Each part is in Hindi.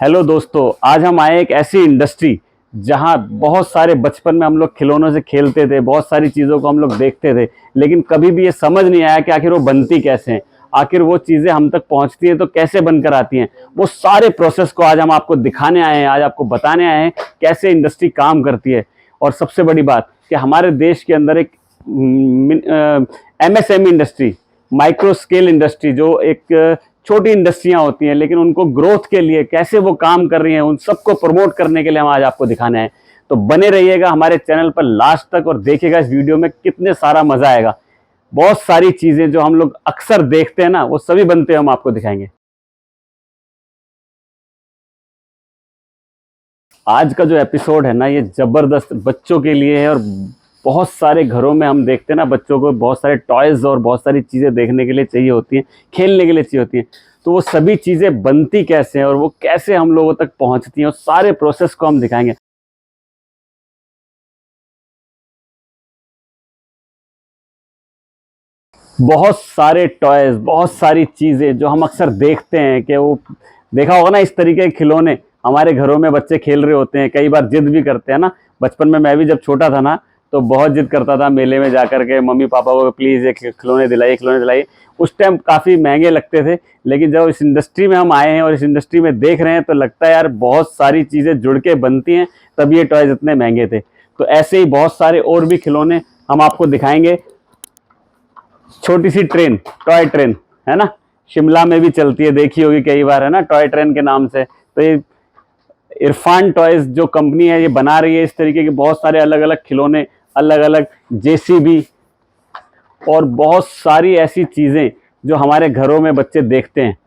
हेलो दोस्तों, आज हम आए एक ऐसी इंडस्ट्री जहां बहुत सारे बचपन में हम लोग खिलौनों से खेलते थे, बहुत सारी चीज़ों को हम लोग देखते थे, लेकिन कभी भी ये समझ नहीं आया कि आखिर वो बनती कैसे हैं, आखिर वो चीज़ें हम तक पहुंचती हैं तो कैसे बनकर आती हैं। वो सारे प्रोसेस को आज हम आपको दिखाने आए हैं, आज आपको बताने आए हैं कैसे इंडस्ट्री काम करती है। और सबसे बड़ी बात कि हमारे देश के अंदर एक MSME industry, micro scale industry, जो एक छोटी इंडस्ट्रियां होती हैं लेकिन उनको ग्रोथ के लिए कैसे वो काम कर रही हैं, उन सबको प्रमोट करने के लिए हम आज आपको दिखाने आए। तो बने रहिएगा हमारे चैनल पर लास्ट तक और देखिएगा इस वीडियो में कितने सारा मजा आएगा। बहुत सारी चीजें जो हम लोग अक्सर देखते हैं ना, वो सभी बनते हैं, हम आपको दिखाएंगे। आज का जो एपिसोड है ना, ये जबरदस्त बच्चों के लिए है। और बहुत सारे घरों में हम देखते हैं ना, बच्चों को बहुत सारे टॉयज और बहुत सारी चीज़ें देखने के लिए चाहिए होती हैं, खेलने के लिए चाहिए होती हैं। तो वो सभी चीज़ें बनती कैसे हैं और वो कैसे हम लोगों तक पहुंचती हैं, और सारे प्रोसेस को हम दिखाएंगे। बहुत सारे टॉयज, बहुत सारी चीज़ें जो हम अक्सर देखते हैं कि वो देखा होगा ना, इस तरीके के खिलौने हमारे घरों में बच्चे खेल रहे होते हैं, कई बार जिद भी करते हैं ना। बचपन में मैं भी जब छोटा था ना, तो बहुत जिद करता था मेले में जाकर के, मम्मी पापा को प्लीज़ ये खिलौने दिलाइए, खिलौने दिलाइए। उस टाइम काफ़ी महंगे लगते थे, लेकिन जब इस इंडस्ट्री में हम आए हैं और इस इंडस्ट्री में देख रहे हैं तो लगता है यार बहुत सारी चीज़ें जुड़ के बनती हैं, तब ये टॉयज इतने महंगे थे। तो ऐसे ही बहुत सारे और भी खिलौने हम आपको दिखाएंगे। छोटी सी ट्रेन, टॉय ट्रेन, है ना, शिमला में भी चलती है, देखी होगी कई बार, है ना, टॉय ट्रेन के नाम से। तो ये इरफान टॉयज जो कंपनी है, ये बना रही है इस तरीके के बहुत सारे अलग अलग खिलौने, अलग अलग जेसीबी और बहुत सारी ऐसी चीजें जो हमारे घरों में बच्चे देखते हैं।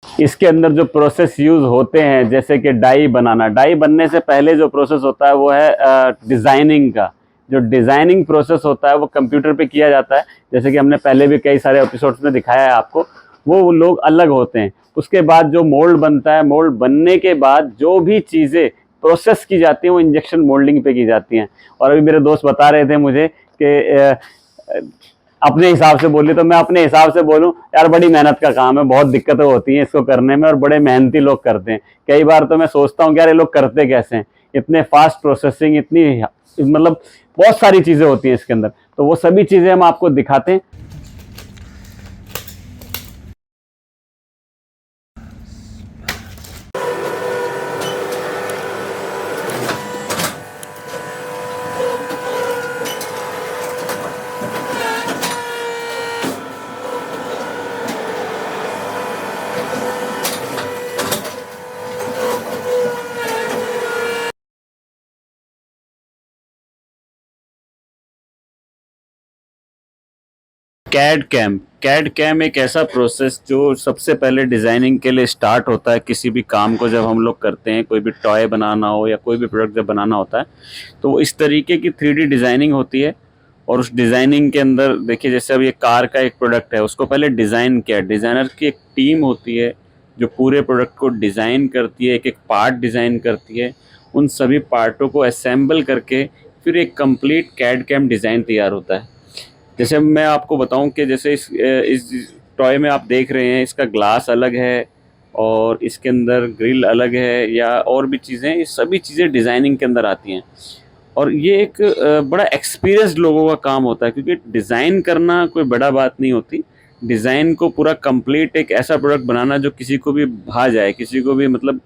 इसके अंदर जो प्रोसेस यूज होते हैं, जैसे कि डाई बनाना, डाई बनने से पहले जो प्रोसेस होता है वो है डिजाइनिंग का। जो डिजाइनिंग प्रोसेस होता है वो कंप्यूटर पे किया जाता है, जैसे कि हमने पहले भी कई सारे एपिसोड्स में दिखाया है आपको। वो लोग अलग होते हैं। उसके बाद जो मोल्ड बनता है, मोल्ड बनने के बाद जो भी चीज़ें प्रोसेस की जाती हैं वो इंजेक्शन मोल्डिंग पे की जाती हैं। और अभी मेरे दोस्त बता रहे थे मुझे कि अपने हिसाब से बोली, तो मैं अपने हिसाब से बोलूं, यार बड़ी मेहनत का काम है, बहुत दिक्कतें होती हैं इसको करने में और बड़े मेहनती लोग करते हैं। कई बार तो मैं सोचता हूँ कि यार ये लोग करते कैसे हैं, इतने फास्ट प्रोसेसिंग, इतनी मतलब बहुत सारी चीज़ें होती हैं इसके अंदर। तो वो सभी चीज़ें हम आपको दिखाते हैं। कैड कैम एक ऐसा प्रोसेस जो सबसे पहले डिज़ाइनिंग के लिए स्टार्ट होता है। किसी भी काम को जब हम लोग करते हैं, कोई भी टॉय बनाना हो या कोई भी प्रोडक्ट जब बनाना होता है, तो वो इस तरीके की 3D डिज़ाइनिंग होती है। और उस डिज़ाइनिंग के अंदर देखिए, जैसे अब ये कार का एक प्रोडक्ट है, उसको पहले डिज़ाइन किया, डिज़ाइनर की एक टीम होती है जो पूरे प्रोडक्ट को डिज़ाइन करती है, एक एक पार्ट डिज़ाइन करती है। उन सभी पार्टों को असेंबल करके फिर एक कंप्लीट कैड कैम डिज़ाइन तैयार होता है। जैसे मैं आपको बताऊं कि जैसे इस टॉय में आप देख रहे हैं, इसका ग्लास अलग है और इसके अंदर ग्रिल अलग है, या और भी चीज़ें, ये सभी चीज़ें डिज़ाइनिंग के अंदर आती हैं। और ये एक बड़ा एक्सपीरियंस्ड लोगों का काम होता है, क्योंकि डिज़ाइन करना कोई बड़ा बात नहीं होती। डिज़ाइन को पूरा कंप्लीट एक ऐसा प्रोडक्ट बनाना जो किसी को भी भा जाए, किसी को भी मतलब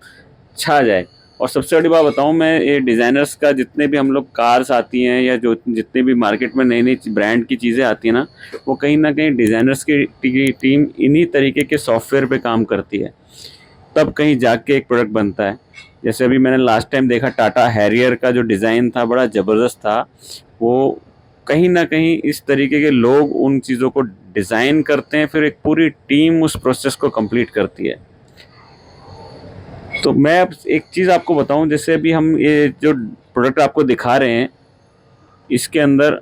छा जाए। और सबसे बड़ी बात बताऊं मैं, ये डिज़ाइनर्स का जितने भी हम लोग कार्स आती हैं या जो जितने भी मार्केट में नई नई ब्रांड की चीज़ें आती हैं ना, वो कहीं ना कहीं डिज़ाइनर्स की टीम इन्हीं तरीके के सॉफ्टवेयर पे काम करती है, तब कहीं जाके एक प्रोडक्ट बनता है। जैसे अभी मैंने लास्ट टाइम देखा, टाटा हैरियर का जो डिज़ाइन था बड़ा ज़बरदस्त था। वो कहीं ना कहीं इस तरीके के लोग उन चीज़ों को डिज़ाइन करते हैं, फिर एक पूरी टीम उस प्रोसेस को कंप्लीट करती है। तो मैं अब एक चीज़ आपको बताऊं, जैसे अभी हम ये जो प्रोडक्ट आपको दिखा रहे हैं, इसके अंदर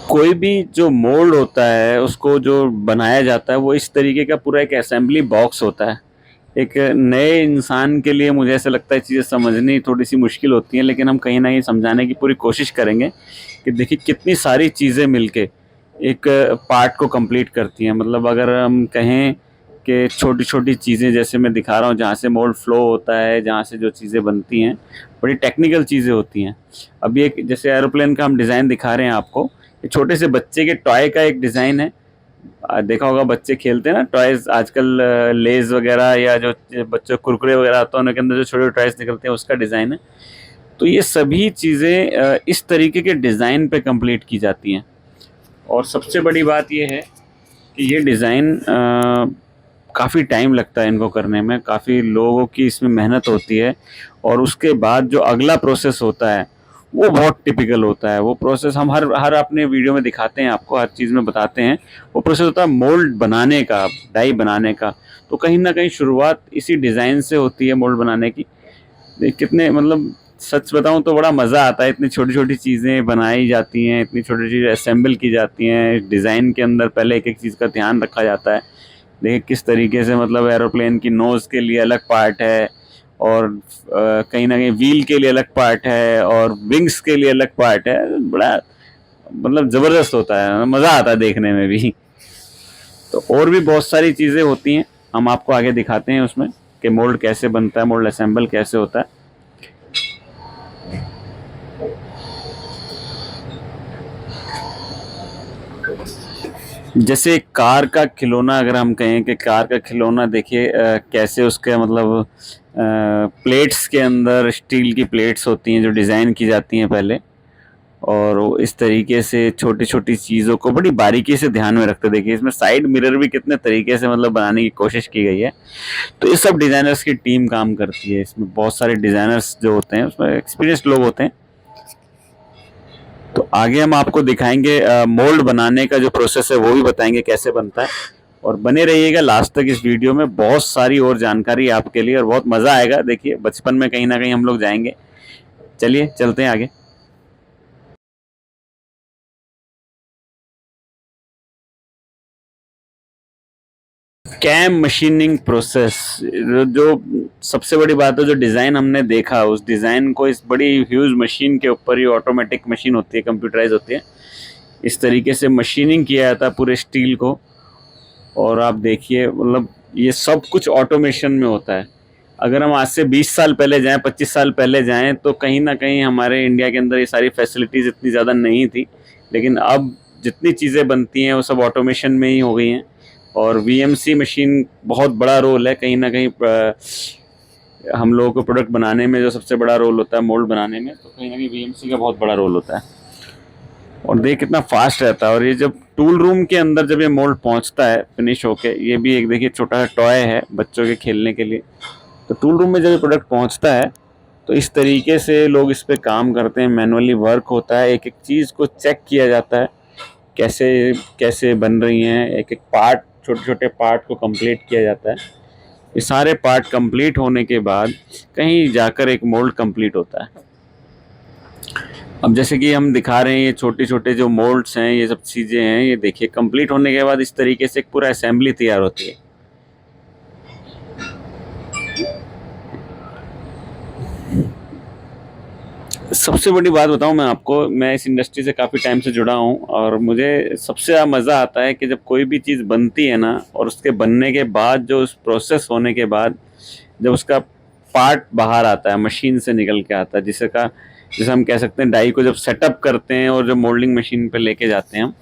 कोई भी जो मोल्ड होता है, उसको जो बनाया जाता है, वो इस तरीके का पूरा एक असेंबली बॉक्स होता है। एक नए इंसान के लिए मुझे ऐसा लगता है चीज़ें समझनी थोड़ी सी मुश्किल होती हैं, लेकिन हम कहीं ना कहीं समझाने की पूरी कोशिश करेंगे कि देखिए कितनी सारी चीज़ें मिलके एक पार्ट को कंप्लीट करती हैं। मतलब अगर हम कहें कि छोटी छोटी चीज़ें जैसे मैं दिखा रहा हूँ, जहाँ से मोल्ड फ्लो होता है, जहाँ से जो चीज़ें बनती हैं, बड़ी टेक्निकल चीज़ें होती हैं। अभी एक जैसे एरोप्लेन का हम डिज़ाइन दिखा रहे हैं आपको, ये छोटे से बच्चे के टॉय का एक डिज़ाइन है। देखा होगा बच्चे खेलते हैं ना टॉयज आजकल, लेज वगैरह या जो बच्चों कुरकुरे वगैरह आता है उनके अंदर जो छोटे टॉयज निकलते हैं उसका डिज़ाइन है। तो ये सभी चीज़ें इस तरीके के डिज़ाइन पे कंप्लीट की जाती हैं। और सबसे बड़ी बात ये है कि ये डिज़ाइन काफ़ी टाइम लगता है इनको करने में, काफ़ी लोगों की इसमें मेहनत होती है। और उसके बाद जो अगला प्रोसेस होता है वो बहुत टिपिकल होता है। वो प्रोसेस हम हर हर अपने वीडियो में दिखाते हैं आपको, हर चीज़ में बताते हैं। वो प्रोसेस होता है मोल्ड बनाने का, डाई बनाने का। तो कहीं ना कहीं शुरुआत इसी डिज़ाइन से होती है मोल्ड बनाने की। कितने मतलब सच बताऊं तो बड़ा मज़ा आता है, इतनी छोटी छोटी चीज़ें बनाई जाती हैं, इतनी छोटी चीज़ें असेंबल की जाती हैं। डिज़ाइन के अंदर पहले एक एक चीज़ का ध्यान रखा जाता है। देखिए किस तरीके से, मतलब एरोप्लेन की नोज़ के लिए अलग पार्ट है, और कहीं ना कहीं व्हील के लिए अलग पार्ट है, और विंग्स के लिए अलग पार्ट है। बड़ा मतलब ज़बरदस्त होता है, मज़ा आता है देखने में भी। तो और भी बहुत सारी चीज़ें होती हैं, हम आपको आगे दिखाते हैं उसमें कि मोल्ड कैसे बनता है, मोल्ड असेंबल कैसे होता है। जैसे कार का खिलौना, अगर हम कहें कि कार का खिलौना देखिए कैसे उसके मतलब प्लेट्स के अंदर स्टील की प्लेट्स होती हैं जो डिज़ाइन की जाती हैं पहले, और वो इस तरीके से छोटी छोटी चीज़ों को बड़ी बारीकी से ध्यान में रखते। देखिए इसमें साइड मिरर भी कितने तरीके से मतलब बनाने की कोशिश की गई है। तो ये सब डिज़ाइनर्स की टीम काम करती है। इसमें बहुत सारे डिज़ाइनर्स जो होते हैं उसमें एक्सपीरियंस्ड लोग होते हैं। तो आगे हम आपको दिखाएंगे मोल्ड बनाने का जो प्रोसेस है वो भी बताएंगे कैसे बनता है। और बने रहिएगा लास्ट तक इस वीडियो में, बहुत सारी और जानकारी आपके लिए, और बहुत मज़ा आएगा। देखिए बचपन में कहीं ना कहीं हम लोग जाएंगे। चलिए चलते हैं आगे। कैम मशीनिंग प्रोसेस, जो सबसे बड़ी बात है, जो डिज़ाइन हमने देखा उस डिज़ाइन को इस बड़ी ह्यूज मशीन के ऊपर, ये ऑटोमेटिक मशीन होती है, कंप्यूटराइज होती है, इस तरीके से मशीनिंग किया जाता है पूरे स्टील को। और आप देखिए मतलब ये सब कुछ ऑटोमेशन में होता है। अगर हम आज से 20 साल पहले जाएं, 25 साल पहले जाएं, तो कहीं ना कहीं हमारे इंडिया के अंदर ये सारी फैसिलिटीज़ इतनी ज़्यादा नहीं थी। लेकिन अब जितनी चीज़ें बनती हैं वो सब ऑटोमेशन में ही हो गई हैं। और वीएमसी मशीन बहुत बड़ा रोल है कहीं ना कहीं हम लोगों को प्रोडक्ट बनाने में, जो सबसे बड़ा रोल होता है मोल्ड बनाने में, तो कहीं ना कहीं वीएमसी का बहुत बड़ा रोल होता है। और देख कितना फास्ट रहता है। और ये जब टूल रूम के अंदर जब ये मोल्ड पहुंचता है फिनिश होके, ये भी एक देखिए छोटा सा टॉय है बच्चों के खेलने के लिए। तो टूल रूम में जब ये प्रोडक्ट पहुंचता है तो इस तरीके से लोग इस पे काम करते हैं, मैनुअली वर्क होता है, एक एक चीज़ को चेक किया जाता है कैसे कैसे बन रही हैं, एक एक पार्ट, छोटे छोटे पार्ट को कंप्लीट किया जाता है। ये सारे पार्ट कंप्लीट होने के बाद कहीं जाकर एक मोल्ड कंप्लीट होता है। अब जैसे कि हम दिखा रहे हैं, ये छोटे छोटे जो मोल्ड्स हैं, ये सब चीज़ें हैं, ये देखिए कंप्लीट होने के बाद इस तरीके से एक पूरा असेंबली तैयार होती है। सबसे बड़ी बात बताऊं मैं आपको, मैं इस इंडस्ट्री से काफ़ी टाइम से जुड़ा हूं, और मुझे सबसे ज़्यादा मज़ा आता है कि जब कोई भी चीज़ बनती है ना, और उसके बनने के बाद जो उस प्रोसेस होने के बाद जब उसका पार्ट बाहर आता है, मशीन से निकल के आता है, जिसे हम कह सकते हैं डाई को जब सेटअप करते हैं और जब मोल्डिंग मशीन पे लेके जाते हैं हम,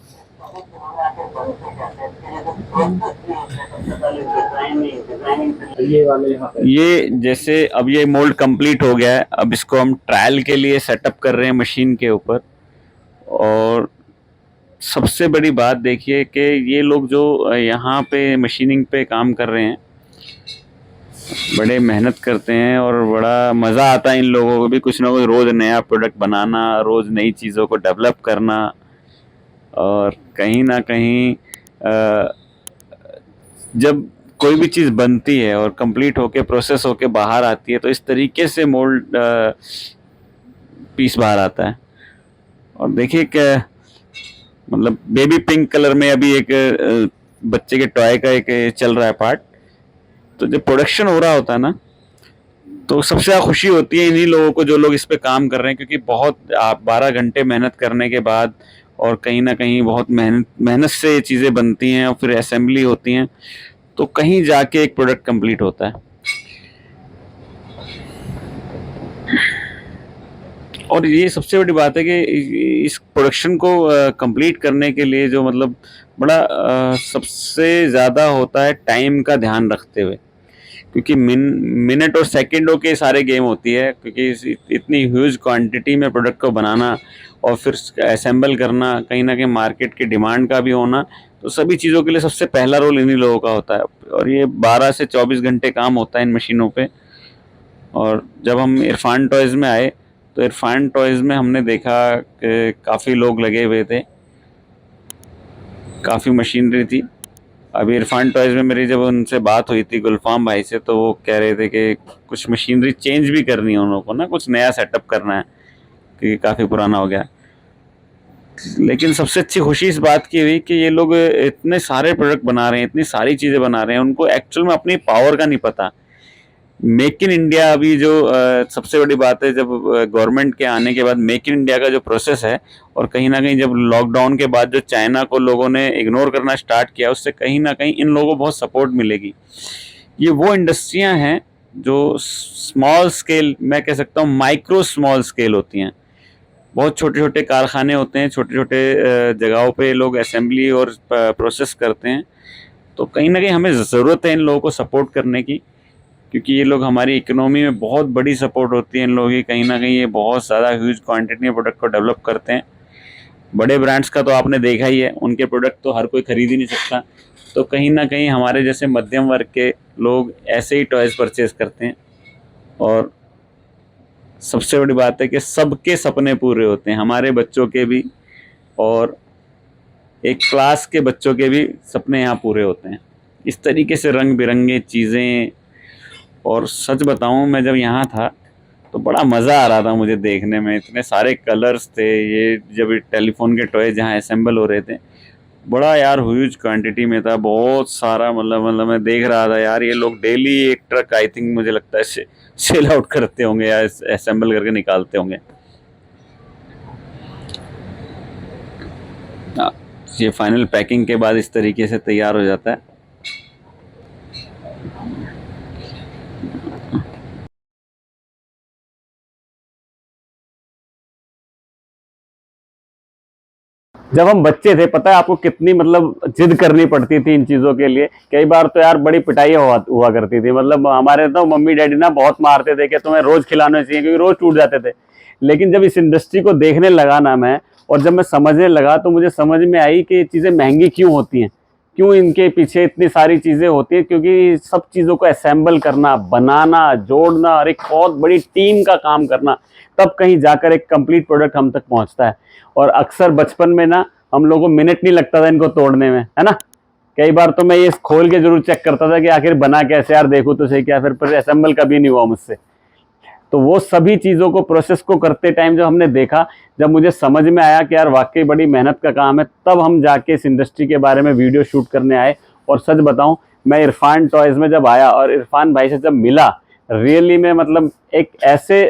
ये जैसे अब ये मोल्ड कंप्लीट हो गया है, अब इसको हम ट्रायल के लिए सेटअप कर रहे हैं मशीन के ऊपर। और सबसे बड़ी बात देखिए कि ये लोग जो यहाँ पे मशीनिंग पे काम कर रहे हैं, बड़े मेहनत करते हैं, और बड़ा मज़ा आता है इन लोगों को भी। कुछ ना कुछ रोज़ नया प्रोडक्ट बनाना, रोज़ नई चीज़ों को डेवलप करना। और कहीं ना कहीं जब कोई भी चीज़ बनती है और कंप्लीट होके प्रोसेस होके बाहर आती है, तो इस तरीके से मोल्ड पीस बाहर आता है। और देखिए कि मतलब बेबी पिंक कलर में अभी एक बच्चे के टॉय का एक चल रहा है पार्ट। तो जब प्रोडक्शन हो रहा होता है ना, तो सबसे ज़्यादा खुशी होती है इन्हीं लोगों को जो लोग इस पे काम कर रहे हैं, क्योंकि बहुत आप 12 घंटे मेहनत करने के बाद और कहीं ना कहीं बहुत मेहनत मेहनत से ये चीज़ें बनती हैं और फिर असेंबली होती हैं, तो कहीं जाके एक प्रोडक्ट कंप्लीट होता है। और ये सबसे बड़ी बात है कि इस प्रोडक्शन को कंप्लीट करने के लिए जो मतलब बड़ा सबसे ज़्यादा होता है टाइम का ध्यान रखते हुए, क्योंकि मिनट और सेकंडों के सारे गेम होती है, क्योंकि इतनी ह्यूज क्वांटिटी में प्रोडक्ट को बनाना और फिर असेंबल करना, कहीं ना कहीं मार्केट की डिमांड का भी होना, तो सभी चीज़ों के लिए सबसे पहला रोल इन्हीं लोगों का होता है। और ये 12 से 24 घंटे काम होता है इन मशीनों पे। और जब हम इरफान टॉयज़ में आए तो इरफान टॉयज़ में हमने देखा कि काफ़ी लोग लगे हुए थे, काफ़ी मशीनरी थी। अभी इरफान टॉयज़ में मेरी जब उनसे बात हुई थी गुलफाम भाई से, तो वो कह रहे थे कि कुछ मशीनरी चेंज भी करनी है उन लोगों को ना, कुछ नया सेटअप करना है क्योंकि काफ़ी पुराना हो गया। लेकिन सबसे अच्छी खुशी इस बात की हुई कि ये लोग इतने सारे प्रोडक्ट बना रहे हैं, इतनी सारी चीज़ें बना रहे हैं, उनको एक्चुअल में अपनी पावर का नहीं पता। मेक इन इंडिया अभी जो सबसे बड़ी बात है, जब गवर्नमेंट के आने के बाद मेक इन इंडिया का जो प्रोसेस है, और कहीं ना कहीं जब लॉकडाउन के बाद जो चाइना को लोगों ने इग्नोर करना स्टार्ट किया, उससे कहीं ना कहीं इन लोगों को बहुत सपोर्ट मिलेगी। ये वो इंडस्ट्रियां हैं जो स्मॉल स्केल, मैं कह सकता हूँ माइक्रो स्मॉल स्केल होती हैं। बहुत छोटे छोटे कारखाने होते हैं, छोटे छोटे जगहों पे लोग असेंबली और प्रोसेस करते हैं। तो कहीं ना कहीं हमें ज़रूरत है इन लोगों को सपोर्ट करने की, क्योंकि ये लोग हमारी इकोनॉमी में बहुत बड़ी सपोर्ट होती है इन लोगों की। कहीं ना कहीं ये बहुत ज़्यादा ह्यूज क्वांटिटी में प्रोडक्ट को डेवलप करते हैं। बड़े ब्रांड्स का तो आपने देखा ही है, उनके प्रोडक्ट तो हर कोई खरीद ही नहीं सकता। तो कहीं ना कहीं हमारे जैसे मध्यम वर्ग के लोग ऐसे ही टॉयज़ परचेज करते हैं। और सबसे बड़ी बात है कि सबके सपने पूरे होते हैं, हमारे बच्चों के भी और एक क्लास के बच्चों के भी सपने यहाँ पूरे होते हैं। इस तरीके से रंग बिरंगे चीज़ें। और सच बताऊं, मैं जब यहाँ था तो बड़ा मज़ा आ रहा था मुझे देखने में, इतने सारे कलर्स थे। ये जब टेलीफोन के टॉय जहाँ असेंबल हो रहे थे, बड़ा यार ह्यूज क्वांटिटी में था, बहुत सारा। मतलब मैं देख रहा था यार, ये लोग डेली एक ट्रक आई थिंक मुझे लगता है सेल आउट करते होंगे या असेंबल करके निकालते होंगे। ये फाइनल पैकिंग के बाद इस तरीके से तैयार हो जाता है। जब हम बच्चे थे, पता है आपको कितनी मतलब जिद करनी पड़ती थी इन चीज़ों के लिए। कई बार तो यार बड़ी पिटाई हुआ करती थी। मतलब हमारे तो मम्मी डैडी ना बहुत मारते थे कि तुम्हें रोज़ खिलाना चाहिए, क्योंकि रोज़ टूट जाते थे। लेकिन जब इस इंडस्ट्री को देखने लगा ना मैं, और जब मैं समझने लगा, तो मुझे समझ में आई कि ये चीज़ें महंगी क्यों होती हैं, क्यों इनके पीछे इतनी सारी चीज़ें होती हैं। क्योंकि सब चीज़ों को असेंबल करना, बनाना, जोड़ना और एक बहुत बड़ी टीम का काम करना, तब कहीं जाकर एक कंप्लीट प्रोडक्ट हम तक पहुंचता है। और अक्सर बचपन में ना हम लोगों को मिनट नहीं लगता था इनको तोड़ने में, है ना। कई बार तो मैं ये खोल के जरूर चेक करता था कि आखिर बना कैसे, यार देखूं तो सही क्या। फिर असेंबल कभी नहीं हुआ मुझसे। तो वो सभी चीज़ों को, प्रोसेस को करते टाइम जब हमने देखा, जब मुझे समझ में आया कि यार वाकई बड़ी मेहनत का काम है, तब हम जाके इस इंडस्ट्री के बारे में वीडियो शूट करने आए। और सच बताऊं, मैं इरफान टॉयज़ में जब आया और इरफान भाई से जब मिला, रियली में मतलब एक ऐसे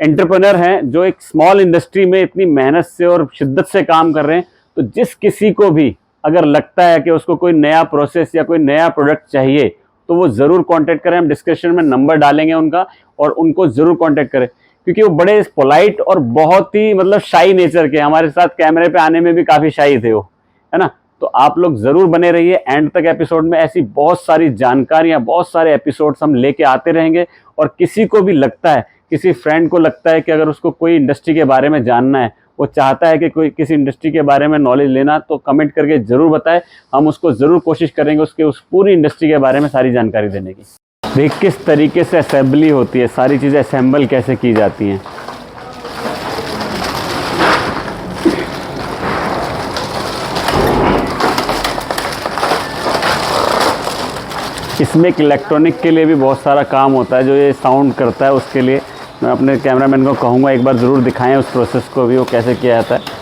एंटरप्रेन्योर हैं जो एक स्मॉल इंडस्ट्री में इतनी मेहनत से और शिद्दत से काम कर रहे हैं। तो जिस किसी को भी अगर लगता है कि उसको कोई नया प्रोसेस या कोई नया प्रोडक्ट चाहिए, तो वो ज़रूर कांटेक्ट करें। हम डिस्क्रिप्शन में नंबर डालेंगे उनका, और उनको ज़रूर कांटेक्ट करें, क्योंकि वो बड़े पोलाइट और बहुत ही मतलब शाई नेचर के। हमारे साथ कैमरे पे आने में भी काफ़ी शाई थे वो, है ना। तो आप लोग ज़रूर बने रहिए एंड तक एपिसोड में। ऐसी बहुत सारी जानकारियाँ, बहुत सारे एपिसोड्स हम लेके आते रहेंगे। और किसी को भी लगता है, किसी फ्रेंड को लगता है कि अगर उसको कोई इंडस्ट्री के बारे में जानना है, वो चाहता है कि कोई किसी इंडस्ट्री के बारे में नॉलेज लेना, तो कमेंट करके ज़रूर बताएं। हम उसको ज़रूर कोशिश करेंगे उसके उस पूरी इंडस्ट्री के बारे में सारी जानकारी देने की। देख किस तरीके से असेंबली होती है, सारी चीज़ें असेंबल कैसे की जाती हैं। इसमें एक इलेक्ट्रॉनिक के लिए भी बहुत सारा काम होता है, जो ये साउंड करता है। उसके लिए मैं अपने कैमरामैन को कहूँगा एक बार ज़रूर दिखाएं उस प्रोसेस को भी, वो कैसे किया जाता है।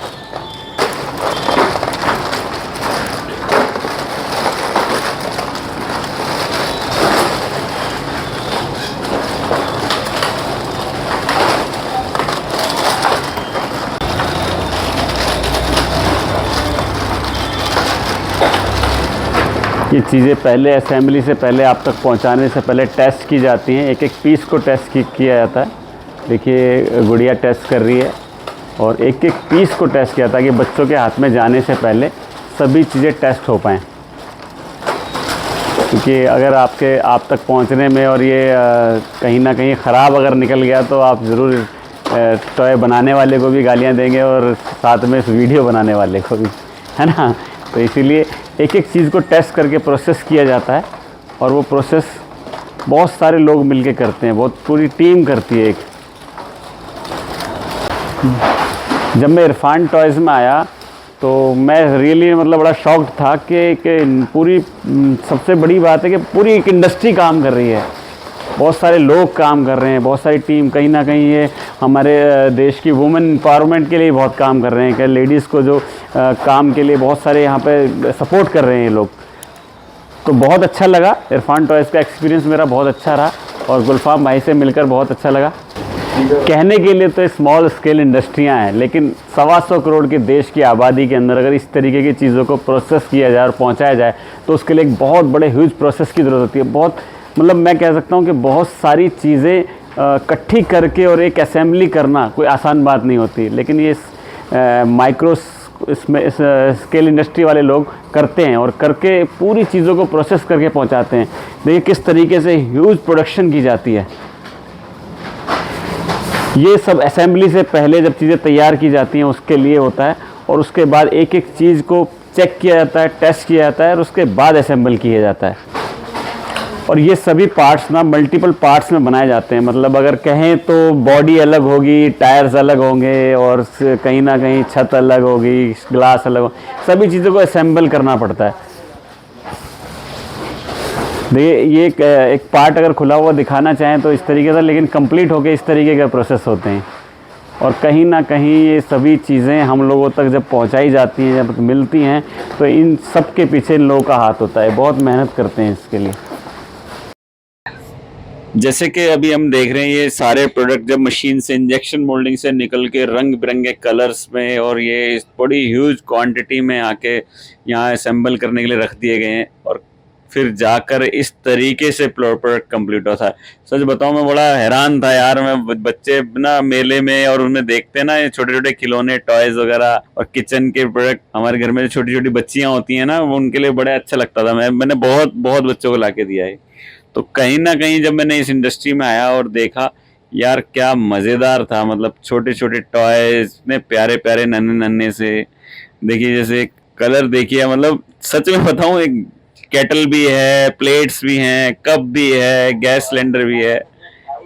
ये चीज़ें पहले असेंबली से पहले आप तक पहुंचाने से पहले टेस्ट की जाती हैं, एक एक पीस को टेस्ट किया जाता है। देखिए गुड़िया टेस्ट कर रही है और एक एक पीस को टेस्ट किया था कि बच्चों के हाथ में जाने से पहले सभी चीज़ें टेस्ट हो पाएँ, क्योंकि अगर आप तक पहुंचने में और ये कहीं ना कहीं ख़राब अगर निकल गया तो आप ज़रूर टॉय बनाने वाले को भी गालियां देंगे और साथ में इस वीडियो बनाने वाले को भी, है ना। तो इसीलिए एक एक चीज़ को टेस्ट करके प्रोसेस किया जाता है और वो प्रोसेस बहुत सारे लोग मिलके करते हैं, बहुत पूरी टीम करती है एक। जब मैं इरफान टॉयज़ में आया तो मैं रियली मतलब बड़ा शॉक्ड था कि पूरी सबसे बड़ी बात है कि पूरी एक इंडस्ट्री काम कर रही है, बहुत सारे लोग काम कर रहे हैं, बहुत सारी टीम। कहीं ना कहीं ये हमारे देश की वुमेन एम्पावरमेंट के लिए बहुत काम कर रहे हैं, कि लेडीज़ को जो काम के लिए बहुत सारे यहाँ पे सपोर्ट कर रहे हैं ये लोग। तो बहुत अच्छा लगा, इरफान टॉयज़ का एक्सपीरियंस मेरा बहुत अच्छा रहा और गुलफाम भाई से मिलकर बहुत अच्छा लगा। कहने के लिए तो स्मॉल स्केल इंडस्ट्रियां हैं, लेकिन 125 करोड़ के देश की आबादी के अंदर अगर इस तरीके की चीज़ों को प्रोसेस किया जाए और पहुंचाया जाए तो उसके लिए एक बहुत बड़े ह्यूज प्रोसेस की ज़रूरत होती है। बहुत मतलब मैं कह सकता हूं कि बहुत सारी चीज़ें इकट्ठी करके और एक असेंबली करना कोई आसान बात नहीं होती, लेकिन ये माइक्रो स्केल इंडस्ट्री वाले लोग करते हैं और करके पूरी चीज़ों को प्रोसेस करके पहुँचाते हैं। देखिए किस तरीके से ह्यूज प्रोडक्शन की जाती है। ये सब असेंबली से पहले जब चीज़ें तैयार की जाती हैं उसके लिए होता है और उसके बाद एक एक चीज़ को चेक किया जाता है, टेस्ट किया जाता है और उसके बाद असेंबल किया जाता है। और ये सभी पार्ट्स ना मल्टीपल पार्ट्स में बनाए जाते हैं। मतलब अगर कहें तो बॉडी अलग होगी, टायर्स अलग होंगे और कहीं ना कहीं छत अलग होगी, ग्लास अलग हो, सभी चीज़ों को असेंबल करना पड़ता है। देखिए ये एक पार्ट अगर खुला हुआ दिखाना चाहें तो इस तरीके से, लेकिन कंप्लीट होके इस तरीके के प्रोसेस होते हैं। और कहीं ना कहीं ये सभी चीज़ें हम लोगों तक जब पहुंचाई जाती हैं, जब मिलती हैं, तो इन सब के पीछे इन लोगों का हाथ होता है, बहुत मेहनत करते हैं इसके लिए। जैसे कि अभी हम देख रहे हैं ये सारे प्रोडक्ट जब मशीन से इंजेक्शन मोल्डिंग से निकल के रंग बिरंगे कलर्स में और ये बड़ी ह्यूज क्वांटिटी में आके यहाँ असेंबल करने के लिए रख दिए गए हैं और फिर जाकर इस तरीके से प्रोडक्ट कंप्लीट होता है। सच बताऊं मैं बड़ा हैरान था यार। मैं बच्चे ना मेले में और उनमें देखते हैं ना ये छोटे छोटे खिलौने टॉयज वगैरह और किचन के प्रोडक्ट, हमारे घर में जो छोटी छोटी बच्चियां होती हैं ना, वो उनके लिए बड़ा अच्छा लगता था। मैंने बहुत बहुत बच्चों को लाके दिया है। तो कहीं ना कहीं जब मैंने इस इंडस्ट्री में आया और देखा यार क्या मज़ेदार था। मतलब छोटे छोटे टॉयज इतने प्यारे प्यारे नन्हे नन्हे से, देखिए जैसे कलर देखिए, मतलब सच में बताऊं एक केटल भी है, प्लेट्स भी हैं, कप भी है, गैस सिलेंडर भी है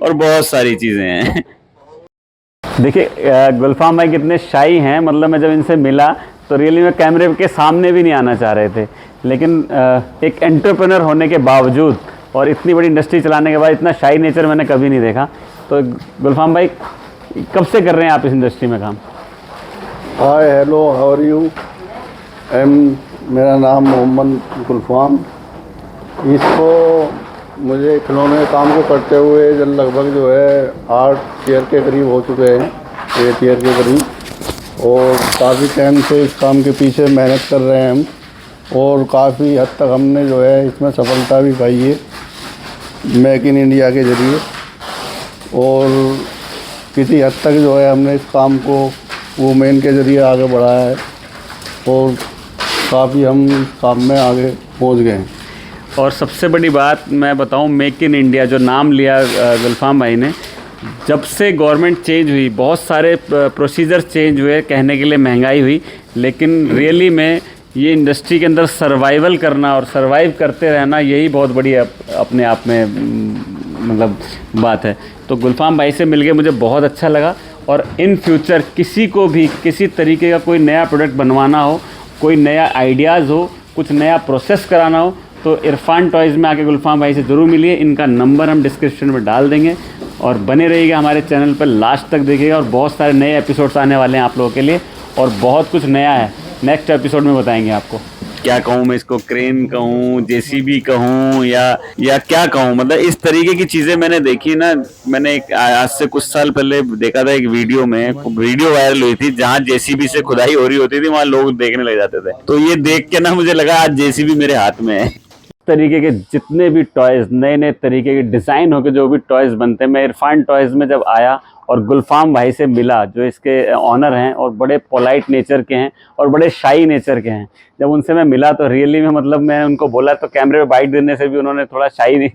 और बहुत सारी चीज़ें हैं। देखिए गुलफाम भाई कितने शाई हैं। मतलब मैं जब इनसे मिला तो रियली में कैमरे के सामने भी नहीं आना चाह रहे थे, लेकिन एक एंटरप्रेन्योर होने के बावजूद और इतनी बड़ी इंडस्ट्री चलाने के बाद इतना शाई नेचर मैंने कभी नहीं देखा। तो गुलफाम भाई कब से कर रहे हैं आप इस इंडस्ट्री में काम? Hi hello how are you, मेरा नाम मोहम्मद गुलफाम। इसको मुझे खिलौने काम को करते हुए जब लगभग जो है 8 ईयर के करीब हो चुके हैं, 8 ईयर के करीब, और काफ़ी टाइम से इस काम के पीछे मेहनत कर रहे हैं हम और काफ़ी हद तक हमने जो है इसमें सफलता भी पाई है मेक इन इंडिया के ज़रिए। और किसी हद तक जो है हमने इस काम को वुमेन के ज़रिए आगे बढ़ाया है और काफ़ी हम इस काम में आगे पहुंच गए हैं। और सबसे बड़ी बात मैं बताऊं, मेक इन इंडिया जो नाम लिया गुलफाम भाई ने, जब से गवर्नमेंट चेंज हुई बहुत सारे प्रोसीजर चेंज हुए, कहने के लिए महंगाई हुई, लेकिन रियली में ये इंडस्ट्री के अंदर सर्वाइवल करना और सर्वाइव करते रहना यही बहुत बड़ी अपने आप में मतलब बात है। तो गुलफाम भाई से मिलके मुझे बहुत अच्छा लगा। और इन फ्यूचर किसी को भी किसी तरीके का कोई नया प्रोडक्ट बनवाना हो, कोई नया आइडियाज़ हो, कुछ नया प्रोसेस कराना हो, तो इरफान टॉयज़ में आके गुलफाम भाई से ज़रूर मिलिए। इनका नंबर हम डिस्क्रिप्शन में डाल देंगे और बने रहिएगा हमारे चैनल पर, लास्ट तक देखिएगा और बहुत सारे नए एपिसोड्स आने वाले हैं आप लोगों के लिए और बहुत कुछ नया है। नेक्स्ट एपिसोड में बताएंगे आपको। क्या कहूँ मैं इसको, क्रेन कहूँ, जेसीबी कहूँ या क्या कहूँ, मतलब इस तरीके की चीज़ें मैंने देखी ना। मैंने आज से कुछ साल पहले देखा था एक वीडियो में, वीडियो वायरल हुई थी जहाँ जेसीबी से खुदाई हो रही होती थी, वहाँ लोग देखने लग जाते थे। तो ये देख के ना मुझे लगा आज जेसीबी मेरे हाथ में है। तरीके के जितने भी टॉयज़, नए नए तरीके के डिज़ाइन होकर जो भी टॉयज़ बनते हैं, मैं इरफान टॉयज़ में जब आया और गुलफाम भाई से मिला जो इसके ऑनर हैं और बड़े पोलाइट नेचर के हैं और बड़े शाई नेचर के हैं, जब उनसे मैं मिला तो रियली में मतलब मैं उनको बोला तो कैमरे में बाइट देने से भी उन्होंने थोड़ा शाई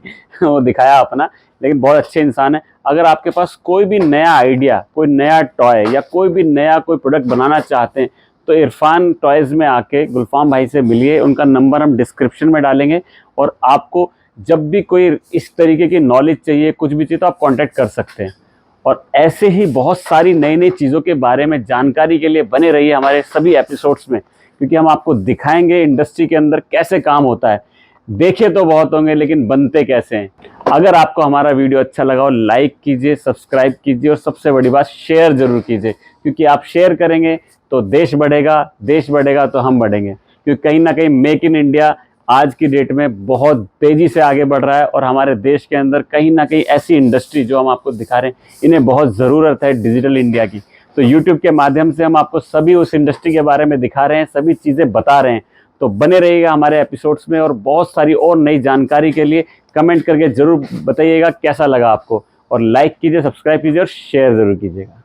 वो दिखाया अपना, लेकिन बहुत अच्छे इंसान है। अगर आपके पास कोई भी नया आइडिया, कोई नया टॉय या कोई भी नया कोई प्रोडक्ट बनाना चाहते हैं तो इरफान टॉयज़ में आके गुलफाम भाई से मिलिए। उनका नंबर हम डिस्क्रिप्शन में डालेंगे और आपको जब भी कोई इस तरीके की नॉलेज चाहिए, कुछ भी चाहिए, तो आप कांटेक्ट कर सकते हैं। और ऐसे ही बहुत सारी नई नई चीज़ों के बारे में जानकारी के लिए बने रहिए हमारे सभी एपिसोड्स में, क्योंकि हम आपको दिखाएंगे इंडस्ट्री के अंदर कैसे काम होता है। देखे तो बहुत होंगे लेकिन बनते कैसे हैं। अगर आपको हमारा वीडियो अच्छा लगा हो लाइक कीजिए, सब्सक्राइब कीजिए और सबसे बड़ी बात शेयर ज़रूर कीजिए, क्योंकि आप शेयर करेंगे तो देश बढ़ेगा तो हम बढ़ेंगे। क्योंकि कहीं ना कहीं मेक इन इंडिया आज की डेट में बहुत तेज़ी से आगे बढ़ रहा है और हमारे देश के अंदर कहीं ना कहीं ऐसी इंडस्ट्री जो हम आपको दिखा रहे हैं, इन्हें बहुत ज़रूरत है डिजिटल इंडिया की। तो यूट्यूब के माध्यम से हम आपको सभी उस इंडस्ट्री के बारे में दिखा रहे हैं, सभी चीज़ें बता रहे हैं। तो बने रहिएगा हमारे एपिसोड्स में और बहुत सारी और नई जानकारी के लिए कमेंट करके ज़रूर बताइएगा कैसा लगा आपको, और लाइक कीजिए, सब्सक्राइब कीजिए और शेयर ज़रूर कीजिएगा।